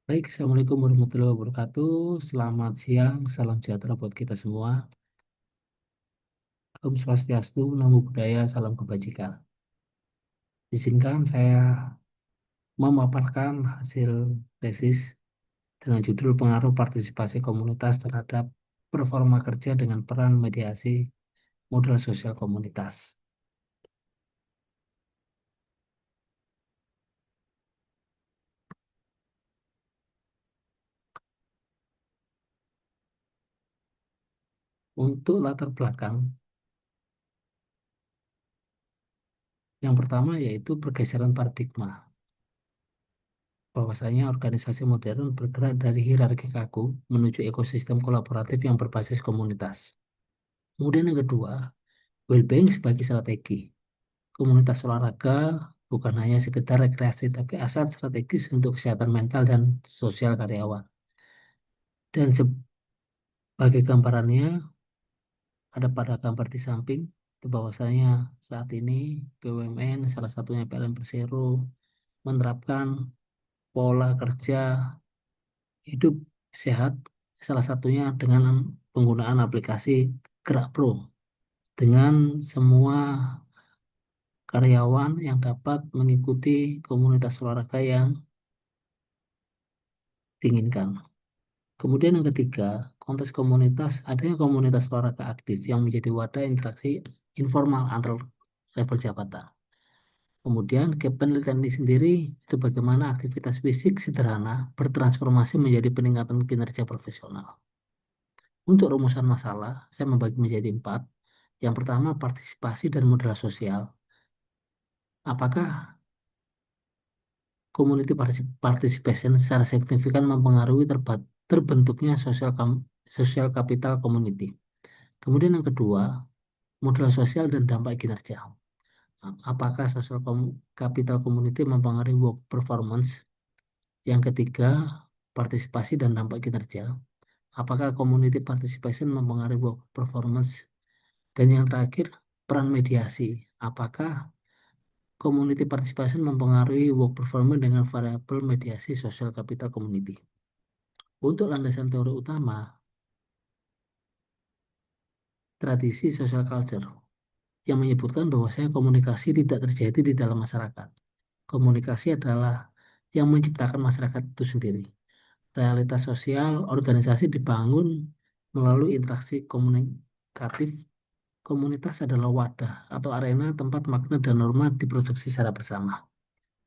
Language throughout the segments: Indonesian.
Baik, Assalamualaikum warahmatullahi wabarakatuh. Selamat siang, salam sejahtera buat kita semua. Om Swastiastu, Namo Buddhaya, salam kebajikan. Izinkan saya memaparkan hasil tesis dengan judul Pengaruh Partisipasi Komunitas terhadap Performa Kerja dengan Peran Mediasi Model Sosial Komunitas. Untuk latar belakang, yang pertama yaitu pergeseran paradigma. Bahwasanya organisasi modern bergerak dari hierarki kaku menuju ekosistem kolaboratif yang berbasis komunitas. Kemudian yang kedua, well-being sebagai strategi. Komunitas olahraga bukan hanya sekedar rekreasi, tapi aset strategis untuk kesehatan mental dan sosial karyawan. Dan sebagai gambarannya, ada pada gambar di samping, itu bahwasanya saat ini BUMN, salah satunya PLN Persero, menerapkan pola kerja hidup sehat, salah satunya dengan penggunaan aplikasi Gerak Pro, dengan semua karyawan yang dapat mengikuti komunitas olahraga yang diinginkan. Kemudian yang ketiga, konteks komunitas, adanya komunitas olahraga aktif yang menjadi wadah interaksi informal antar level jabatan. Kemudian ke penelitian ini sendiri itu bagaimana aktivitas fisik sederhana bertransformasi menjadi peningkatan kinerja profesional. Untuk rumusan masalah, saya membagi menjadi empat. Yang pertama, partisipasi dan modal sosial. Apakah community participation secara signifikan mempengaruhi terbentuknya social capital community. Kemudian yang kedua, modal sosial dan dampak kinerja. Apakah capital community mempengaruhi work performance? Yang ketiga, partisipasi dan dampak kinerja. Apakah community participation mempengaruhi work performance? Dan yang terakhir, peran mediasi. Apakah community participation mempengaruhi work performance dengan variabel mediasi social capital community? Untuk landasan teori utama, tradisi social culture yang menyebutkan bahwasanya komunikasi tidak terjadi di dalam masyarakat. Komunikasi adalah yang menciptakan masyarakat itu sendiri. Realitas sosial organisasi dibangun melalui interaksi komunikatif. Komunitas adalah wadah atau arena tempat makna dan norma diproduksi secara bersama.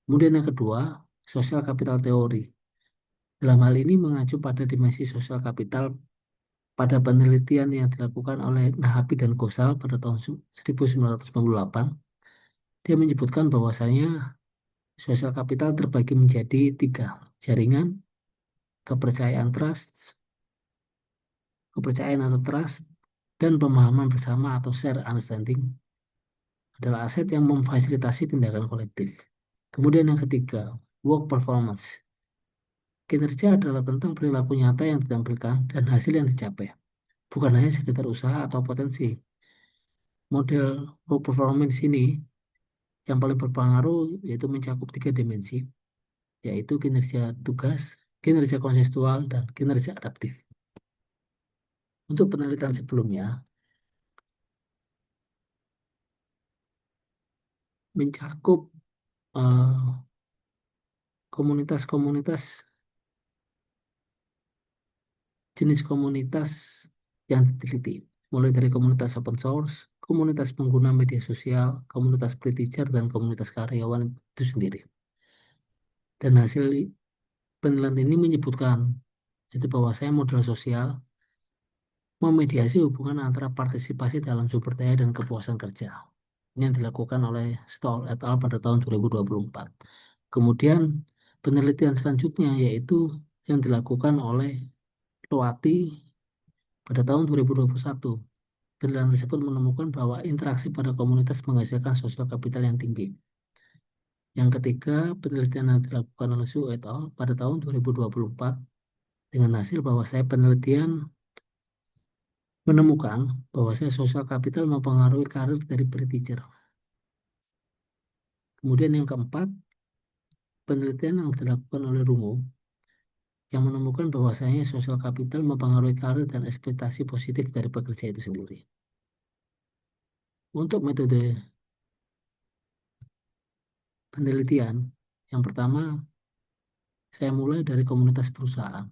Kemudian yang kedua, social capital teori. Dalam hal ini mengacu pada dimensi sosial kapital pada penelitian yang dilakukan oleh Nahapi dan Gosal pada tahun 1998, dia menyebutkan bahwasanya sosial kapital terbagi menjadi tiga: jaringan, kepercayaan kepercayaan atau trust, dan pemahaman bersama atau share understanding adalah aset yang memfasilitasi tindakan kolektif. Kemudian yang ketiga, work performance. Kinerja adalah tentang perilaku nyata yang ditampilkan dan hasil yang dicapai, bukan hanya sekedar usaha atau potensi. Model work performance ini yang paling berpengaruh yaitu mencakup tiga dimensi, yaitu kinerja tugas, kinerja konsestual, dan kinerja adaptif. Untuk penelitian sebelumnya, mencakup eh, komunitas-komunitas, jenis komunitas yang diteliti, mulai dari komunitas open source, komunitas pengguna media sosial, komunitas pre-teacher, dan komunitas karyawan itu sendiri. Dan hasil penelitian ini menyebutkan itu bahwa saya modal sosial memediasi hubungan antara partisipasi dalam sumber daya dan kepuasan kerja. Ini yang dilakukan oleh Stoll et al. Pada tahun 2024. Kemudian penelitian selanjutnya yaitu yang dilakukan oleh Loati pada tahun 2021. Penelitian tersebut menemukan bahwa interaksi pada komunitas menghasilkan sosial kapital yang tinggi. Yang ketiga, penelitian yang dilakukan oleh Su et al. Pada tahun 2024 dengan hasil bahwa saya penelitian menemukan bahwa saya sosial kapital mempengaruhi karir dari pre-teacher. Kemudian yang keempat, penelitian yang dilakukan oleh Rungo yang menemukan bahwasanya sosial kapital mempengaruhi karir dan ekspektasi positif dari pekerja itu sendiri. Untuk metode penelitian, yang pertama saya mulai dari komunitas perusahaan.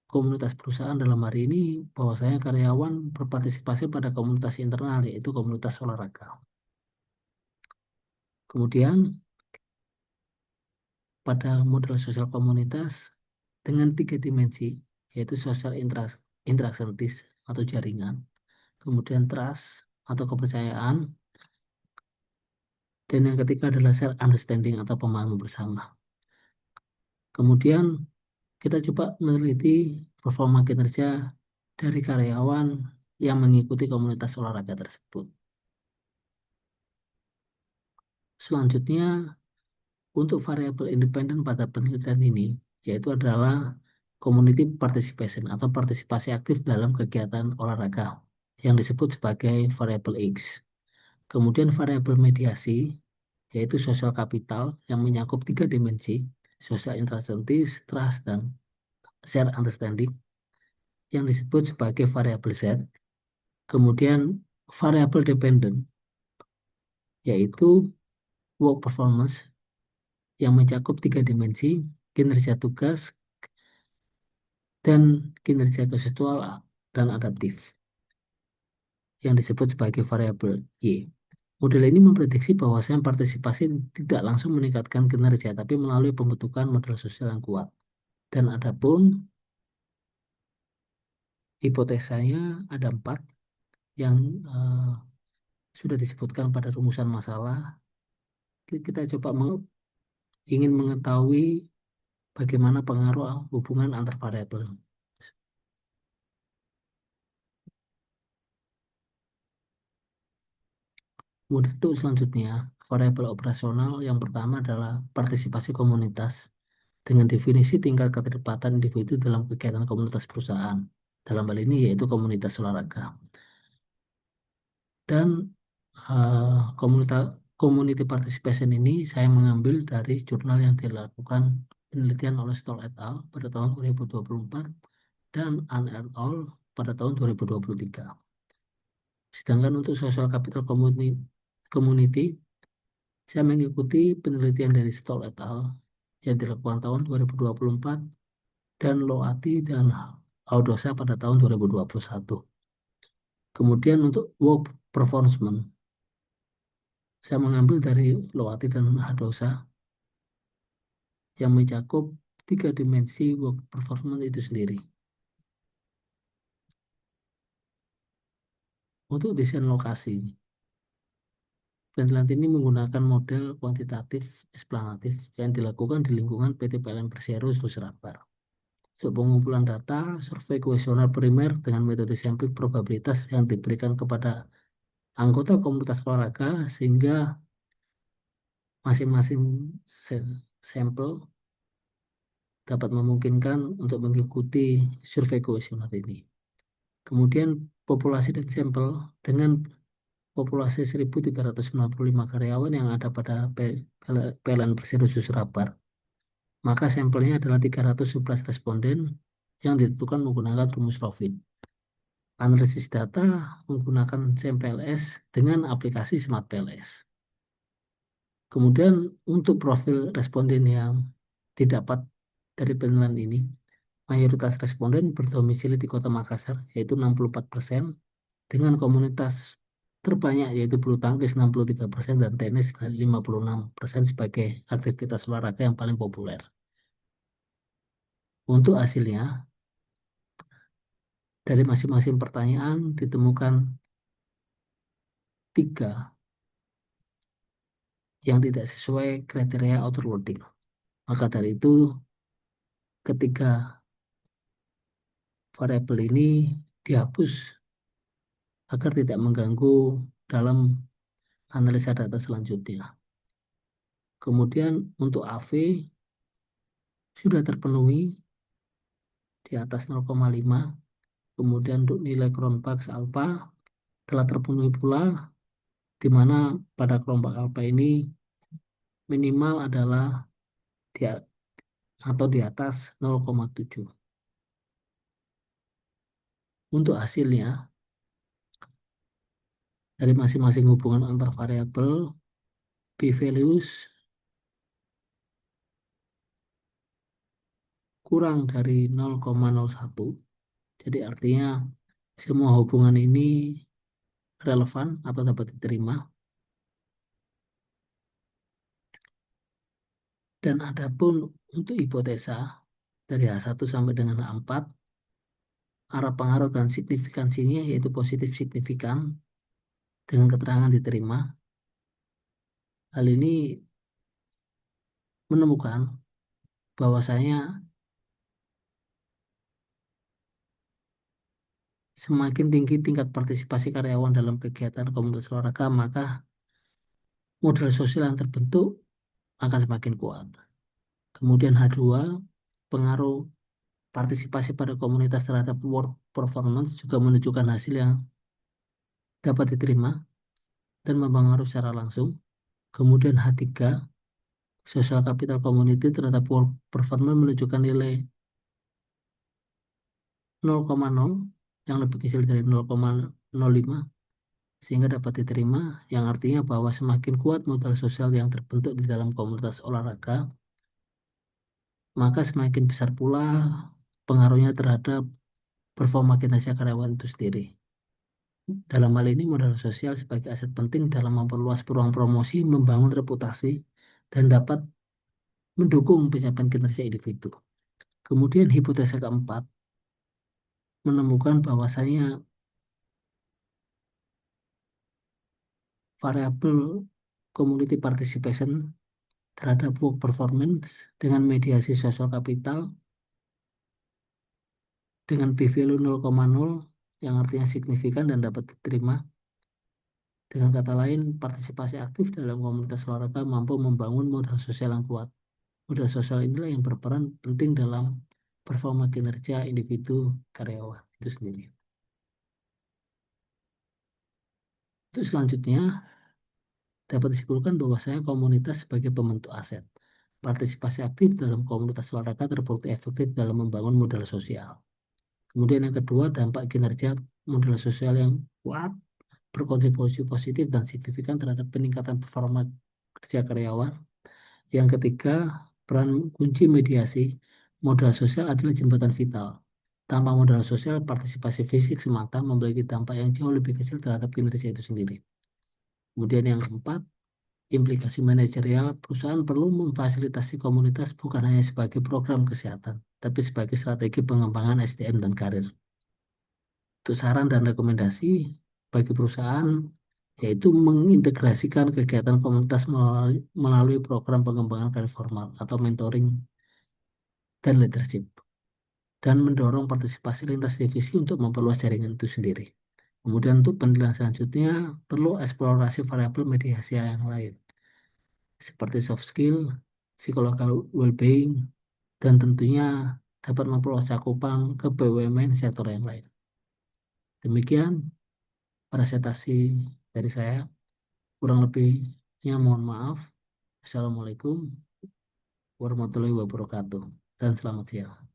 Komunitas perusahaan dalam hari ini bahwasanya karyawan berpartisipasi pada komunitas internal yaitu komunitas olahraga. Kemudian pada model sosial komunitas dengan tiga dimensi yaitu social interactionis atau jaringan, kemudian trust atau kepercayaan, dan yang ketiga adalah self understanding atau pemahaman bersama. Kemudian kita coba meneliti performa kinerja dari karyawan yang mengikuti komunitas olahraga tersebut. Selanjutnya, untuk variabel independen pada penelitian ini, yaitu adalah community participation atau partisipasi aktif dalam kegiatan olahraga yang disebut sebagai variabel X. Kemudian variabel mediasi, yaitu social capital yang mencakup tiga dimensi, social interagentis, trust, dan share understanding yang disebut sebagai variabel Z. Kemudian variabel dependent, yaitu work performance yang mencakup tiga dimensi, kinerja tugas, dan kinerja kontekstual dan adaptif yang disebut sebagai variabel Y. Model ini memprediksi bahwasanya partisipasi tidak langsung meningkatkan kinerja, tapi melalui pembentukan model sosial yang kuat. Dan adapun hipotesanya ada 4 yang sudah disebutkan pada rumusan masalah. Kita coba ingin mengetahui bagaimana pengaruh hubungan antar variabel. Kemudian untuk selanjutnya, variabel operasional yang pertama adalah partisipasi komunitas dengan definisi tingkat keterlibatan individu dalam kegiatan komunitas perusahaan. Dalam hal ini yaitu komunitas olahraga. Dan komunitas community participation ini saya mengambil dari jurnal yang dilakukan penelitian oleh Stoll et al. Pada tahun 2024 dan An et al. Pada tahun 2023. Sedangkan untuk social capital community saya mengikuti penelitian dari Stoll et al. Yang dilakukan tahun 2024 dan Loati dan Audosa pada tahun 2021. Kemudian untuk work performance, saya mengambil dari Loati dan Audosa yang mencakup tiga dimensi work performance itu sendiri. Untuk desain lokasi, penelitian ini menggunakan model kuantitatif eksplanatif yang dilakukan di lingkungan PT PLN Persero Sulsel. Untuk pengumpulan data, survei kuesioner primer dengan metode sampling probabilitas yang diberikan kepada anggota komunitas olahraga sehingga masing-masing sampel dapat memungkinkan untuk mengikuti survei kuesioner ini. Kemudian populasi dan sampel dengan populasi 1.395 karyawan yang ada pada PLN Persero Surabar. Maka sampelnya adalah 311 responden yang ditentukan menggunakan rumus Rovin. Analisis data menggunakan SAMPLS dengan aplikasi Smart PLS. Kemudian untuk profil responden yang didapat dari penelitian ini, mayoritas responden berdomisili di Kota Makassar, yaitu 64%, dengan komunitas terbanyak yaitu bulu tangkis 63% dan tenis 56% sebagai aktivitas olahraga yang paling populer. Untuk hasilnya, dari masing-masing pertanyaan ditemukan 3 yang tidak sesuai kriteria overloading. Maka dari itu, ketiga variabel ini dihapus agar tidak mengganggu dalam analisa data selanjutnya. Kemudian untuk AV sudah terpenuhi di atas 0,5. Kemudian untuk nilai Cronbach's alpha telah terpenuhi pula, di mana pada kelompok alpha ini minimal adalah di atau di atas 0,7. Untuk hasilnya, dari masing-masing hubungan antar variabel, p-values kurang dari 0,01. Jadi artinya semua hubungan ini relevan atau dapat diterima. Dan adapun untuk hipotesa dari H1 sampai dengan H4, arah pengaruh dan signifikansinya yaitu positif signifikan dengan keterangan diterima. Hal ini menemukan bahwasanya semakin tinggi tingkat partisipasi karyawan dalam kegiatan komunitas olahraga, maka modal sosial yang terbentuk akan semakin kuat. Kemudian H2, pengaruh partisipasi pada komunitas terhadap work performance juga menunjukkan hasil yang dapat diterima dan mempengaruhi secara langsung. Kemudian H3, social capital community terhadap work performance menunjukkan nilai 0,0 yang lebih kecil dari 0,05 sehingga dapat diterima, yang artinya bahwa semakin kuat modal sosial yang terbentuk di dalam komunitas olahraga, maka semakin besar pula pengaruhnya terhadap performa kinerja karyawan itu sendiri. Dalam hal ini, modal sosial sebagai aset penting dalam memperluas peluang promosi, membangun reputasi, dan dapat mendukung pencapaian kinerja individu. Kemudian hipotesa keempat menemukan bahwasanya variabel community participation terhadap work performance dengan mediasi sosial kapital dengan p-value 0,0 yang artinya signifikan dan dapat diterima. Dengan kata lain, partisipasi aktif dalam komunitas olahraga mampu membangun modal sosial yang kuat. Modal sosial inilah yang berperan penting dalam performa kinerja individu karyawan itu sendiri. Itu selanjutnya dapat disimpulkan bahwasanya komunitas sebagai pembentuk aset. Partisipasi aktif dalam komunitas olahraga terbukti efektif dalam membangun modal sosial. Kemudian yang kedua, dampak kinerja modal sosial yang kuat berkontribusi positif dan signifikan terhadap peningkatan performa kerja karyawan. Yang ketiga, peran kunci mediasi modal sosial adalah jembatan vital. Tanpa modal sosial, partisipasi fisik semata memiliki dampak yang jauh lebih kecil terhadap kinerja itu sendiri. Kemudian yang keempat, implikasi manajerial, perusahaan perlu memfasilitasi komunitas bukan hanya sebagai program kesehatan, tapi sebagai strategi pengembangan SDM dan karir. Untuk saran dan rekomendasi bagi perusahaan, yaitu mengintegrasikan kegiatan komunitas melalui program pengembangan karir formal atau mentoring dan leadership, dan mendorong partisipasi lintas divisi untuk memperluas jaringan itu sendiri. Kemudian untuk penilaian selanjutnya, perlu eksplorasi variabel mediasi yang lain, seperti soft skill, psychological well-being, dan tentunya dapat memperluas cakupan ke BUMN sektor yang lain. Demikian presentasi dari saya. Kurang lebihnya mohon maaf. Assalamualaikum warahmatullahi wabarakatuh dan selamat siang.